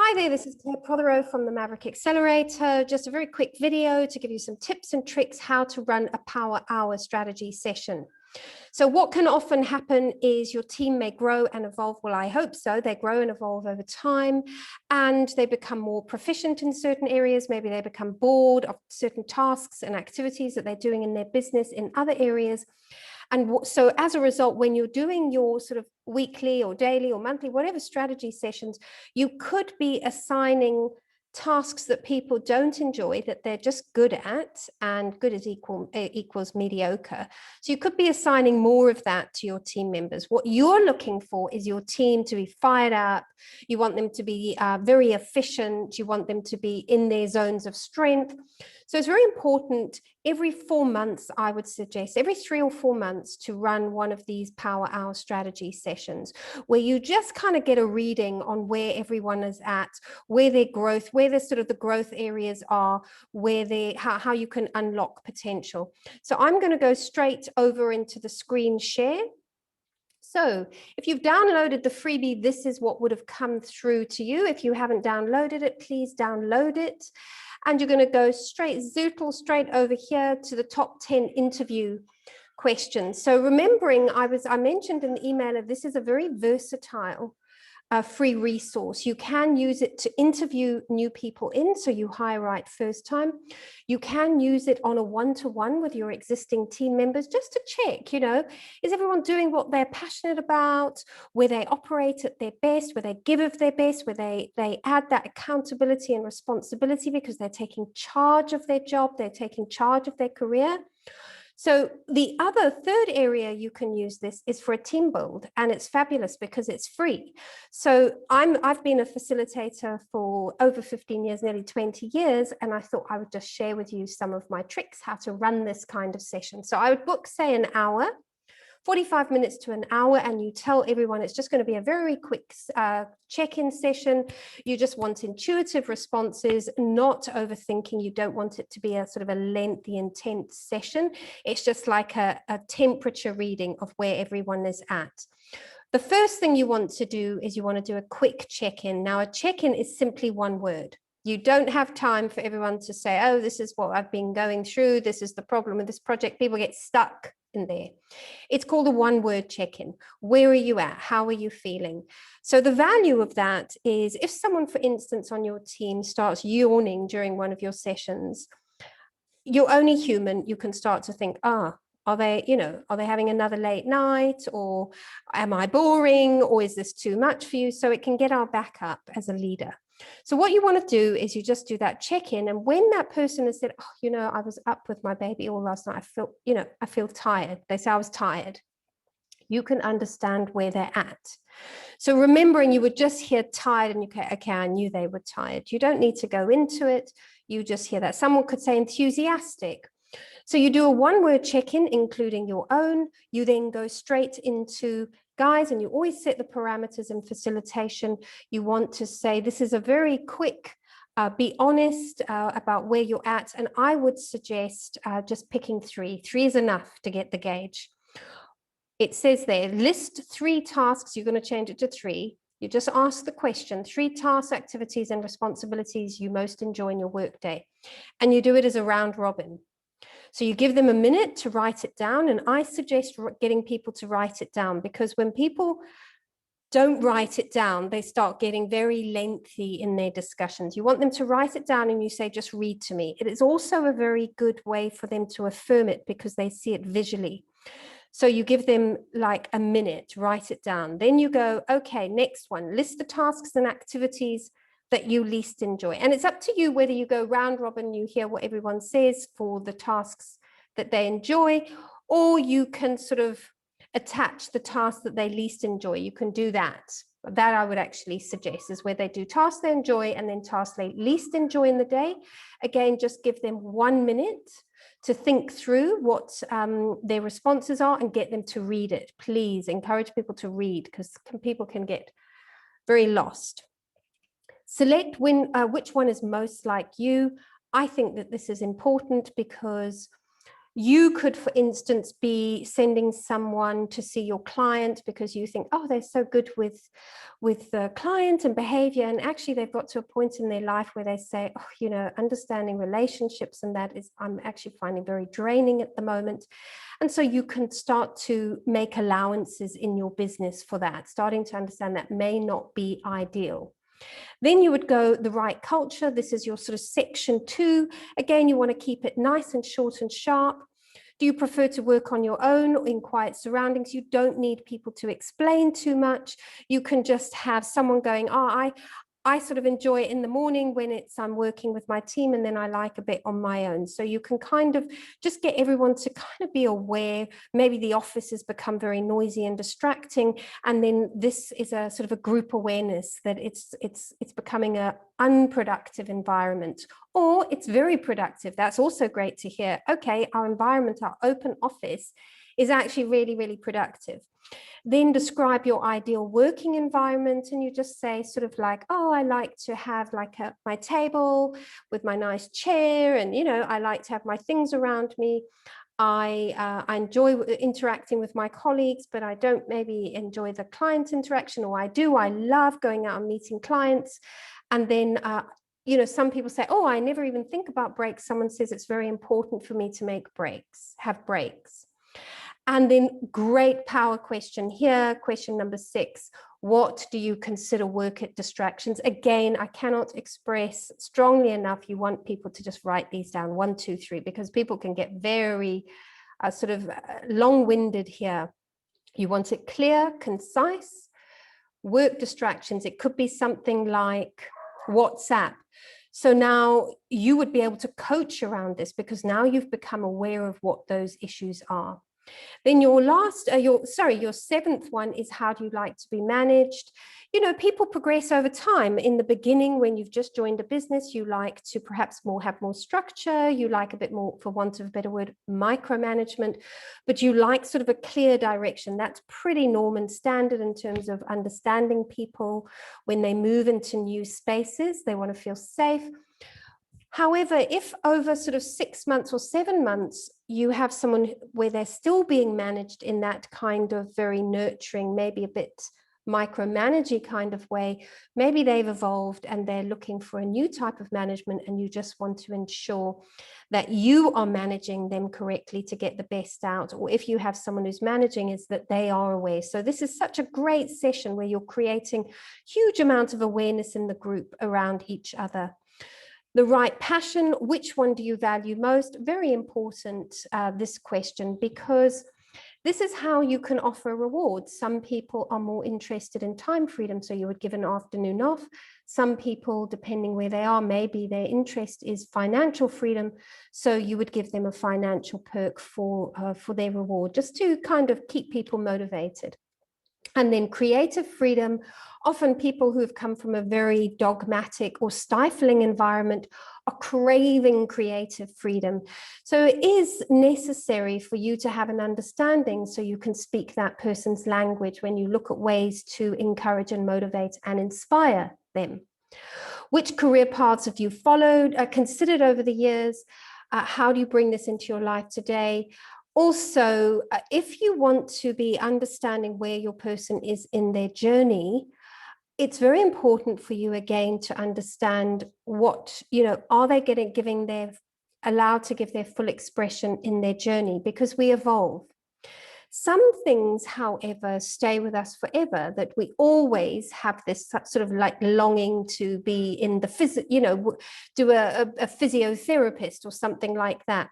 Hi there, this is Claire Prothero from the Maverick Accelerator. Just a very quick video to give you some tips and tricks how to run a power hour strategy session. So what can often happen is your team may grow and evolve. Well, I hope so. They grow and evolve over time and they become more proficient in certain areas. Maybe they become bored of certain tasks and activities that they're doing in their business in other areas. And so as a result, when you're doing your sort of weekly or daily or monthly, whatever strategy sessions, you could be assigning tasks that people don't enjoy, that they're just good at, and good is equals mediocre. So you could be assigning more of that to your team members. What you're looking for is your team to be fired up. You want them to be very efficient. You want them to be in their zones of strength. So it's very important every 4 months, I would suggest every 3 or 4 months to run one of these power hour strategy sessions where you just kind of get a reading on where everyone is at, where their growth, where the sort of the growth areas are, where they, how you can unlock potential. So I'm going to go straight over into the screen share. So if you've downloaded the freebie, this is what would have come through to you. If you haven't downloaded it, please download it. And you're going to go straight over here to the top 10 interview questions. So remembering, I mentioned in the emailer, this is a very versatile free resource. You can use it to interview new people in, so you hire right first time. You can use it on a one-to-one with your existing team members just to check, you know, is everyone doing what they're passionate about, where they operate at their best, where they give of their best, where they add that accountability and responsibility because they're taking charge of their job, they're taking charge of their career. So the other third area you can use this is for a team build, and it's fabulous because it's free. So I've been a facilitator for over 15 years, nearly 20 years, and I thought I would just share with you some of my tricks how to run this kind of session. So I would book, say, an hour, 45 minutes to an hour, and you tell everyone it's just going to be a very quick check-in session. You just want intuitive responses, not overthinking. You don't want it to be a sort of a lengthy, intense session. It's just like a temperature reading of where everyone is at. The first thing you want to do is you want to do a quick check-in. Now, a check-in is simply one word. You don't have time for everyone to say, oh, this is what I've been going through. This is the problem with this project. People get stuck in there. It's called a one-word check-in. Where are you at? How are you feeling? So the value of that is if someone, for instance, on your team starts yawning during one of your sessions, you're only human. You can start to think, are they having another late night, or am I boring, or is this too much for you? So it can get our back up as a leader. So what you want to do is you just do that check-in. And when that person has said, oh, you know, I was up with my baby all last night, I feel tired. They say I was tired. You can understand where they're at. So remembering you would just hear tired and you go, okay, I knew they were tired. You don't need to go into it. You just hear that. Someone could say enthusiastic. So you do a one-word check-in, including your own. You then go straight into guys, and you always set the parameters in facilitation. You want to say, this is a very quick, be honest about where you're at. And I would suggest just picking 3. 3 is enough to get the gauge. It says there, list 3 tasks. You're going to change it to 3. You just ask the question, 3 tasks, activities, and responsibilities you most enjoy in your workday. And you do it as a round robin. So you give them a minute to write it down, and I suggest getting people to write it down, because when people don't write it down, they start getting very lengthy in their discussions. You want them to write it down and you say, just read to me. It is also a very good way for them to affirm it because they see it visually. So you give them like a minute, write it down. Then you go, okay, next one, list the tasks and activities that you least enjoy. And it's up to you whether you go round robin, you hear what everyone says for the tasks that they enjoy, or you can sort of attach the tasks that they least enjoy. You can do that. That I would actually suggest is where they do tasks they enjoy and then tasks they least enjoy in the day. Again, just give them 1 minute to think through what their responses are and get them to read it. Please encourage people to read, because people can get very lost. Select which one is most like you. I think that this is important because You could, for instance, be sending someone to see your client because you think, oh, they're so good with the client and behavior. And actually they've got to a point in their life where they say, oh, you know, understanding relationships and that is, I'm actually finding very draining at the moment. And so you can start to make allowances in your business for that, starting to understand that may not be ideal. Then you would go the right culture. This is your sort of section 2. Again, you want to keep it nice and short and sharp. Do you prefer to work on your own or in quiet surroundings? You don't need people to explain too much. You can just have someone going, oh, I sort of enjoy it in the morning when I'm working with my team, and then I like a bit on my own. So you can kind of just get everyone to kind of be aware. Maybe the office has become very noisy and distracting, and then this is a sort of a group awareness that it's becoming an unproductive environment, or it's very productive. That's also great to hear. Okay, our environment, our open office is actually really, really productive. Then describe your ideal working environment, and you just say sort of like, oh, I like to have like my table with my nice chair, and you know, I like to have my things around me. I enjoy interacting with my colleagues, but I don't maybe enjoy the client interaction, or I love going out and meeting clients. And then you know, some people say, oh, I never even think about breaks. Someone says it's very important for me to make breaks, have breaks. And then great power question here, question number 6. What do you consider work distractions? Again, I cannot express strongly enough. You want people to just write these down, 1, 2, 3, because people can get very sort of long-winded here. You want it clear, concise. Work distractions, it could be something like WhatsApp. So now you would be able to coach around this because now you've become aware of what those issues are. Then your 7th one is, how do you like to be managed? You know, people progress over time. In the beginning, when you've just joined a business, you like to perhaps have more structure. You like a bit more, for want of a better word, micromanagement, but you like sort of a clear direction. That's pretty normal and standard in terms of understanding people when they move into new spaces. They want to feel safe. However, if over sort of 6 months or 7 months, you have someone where they're still being managed in that kind of very nurturing, maybe a bit micromanaging kind of way, maybe they've evolved and they're looking for a new type of management, and you just want to ensure that you are managing them correctly to get the best out. Or if you have someone who's managing, is that they are aware. So this is such a great session where you're creating huge amount of awareness in the group around each other. The right passion, which one do you value most? Very important, this question, because this is how you can offer rewards. Some people are more interested in time freedom, so you would give an afternoon off. Some people, depending where they are, maybe their interest is financial freedom, so you would give them a financial perk for their reward, just to kind of keep people motivated. And then creative freedom, often people who have come from a very dogmatic or stifling environment are craving creative freedom. So it is necessary for you to have an understanding so you can speak that person's language when you look at ways to encourage and motivate and inspire them. Which career paths have you followed, considered over the years? How do you bring this into your life today? Also, if you want to be understanding where your person is in their journey, it's very important for you again to understand what, you know, are they allowed to give their full expression in their journey, because we evolve. Some things, however, stay with us forever, that we always have this sort of like longing to be in the do a physiotherapist or something like that.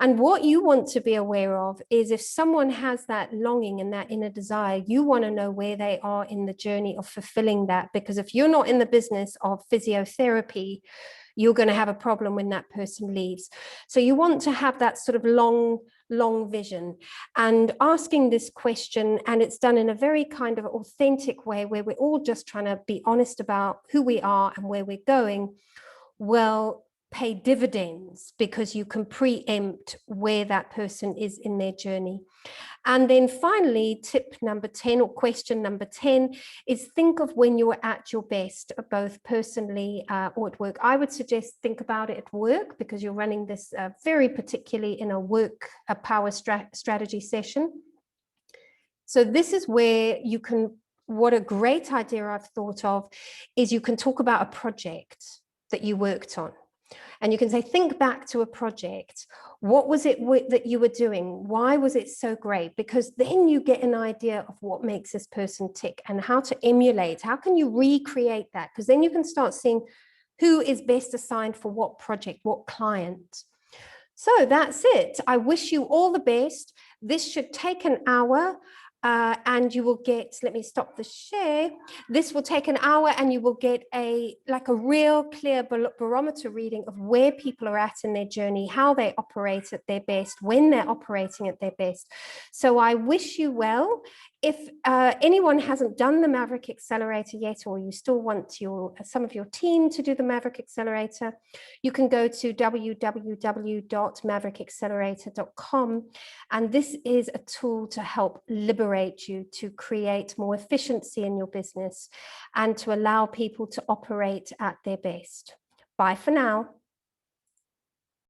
And what you want to be aware of is, if someone has that longing and that inner desire, you want to know where they are in the journey of fulfilling that. Because if you're not in the business of physiotherapy, you're going to have a problem when that person leaves. So you want to have that sort of long vision, and asking this question, and it's done in a very kind of authentic way where we're all just trying to be honest about who we are and where we're going. Well, pay dividends because you can preempt where that person is in their journey. And then finally, tip number 10 or question number 10 is think of when you're at your best, both personally or at work. I would suggest think about it at work because you're running this very particularly in a power strategy session. So this is where you can, what a great idea I've thought of is you can talk about a project that you worked on. And you can say, think back to a project. What was it that you were doing? Why was it so great? Because then you get an idea of what makes this person tick and how to emulate. How can you recreate that? Because then you can start seeing who is best assigned for what project, what client. So that's it. I wish you all the best. This should take an hour. And you will get, let me stop the share. This will take an hour and you will get a real clear barometer reading of where people are at in their journey, how they operate at their best, when they're operating at their best. So I wish you well. If anyone hasn't done the Maverick Accelerator yet, or you still want some of your team to do the Maverick Accelerator, you can go to www.maverickaccelerator.com. And this is a tool to help liberate you to create more efficiency in your business and to allow people to operate at their best. Bye for now.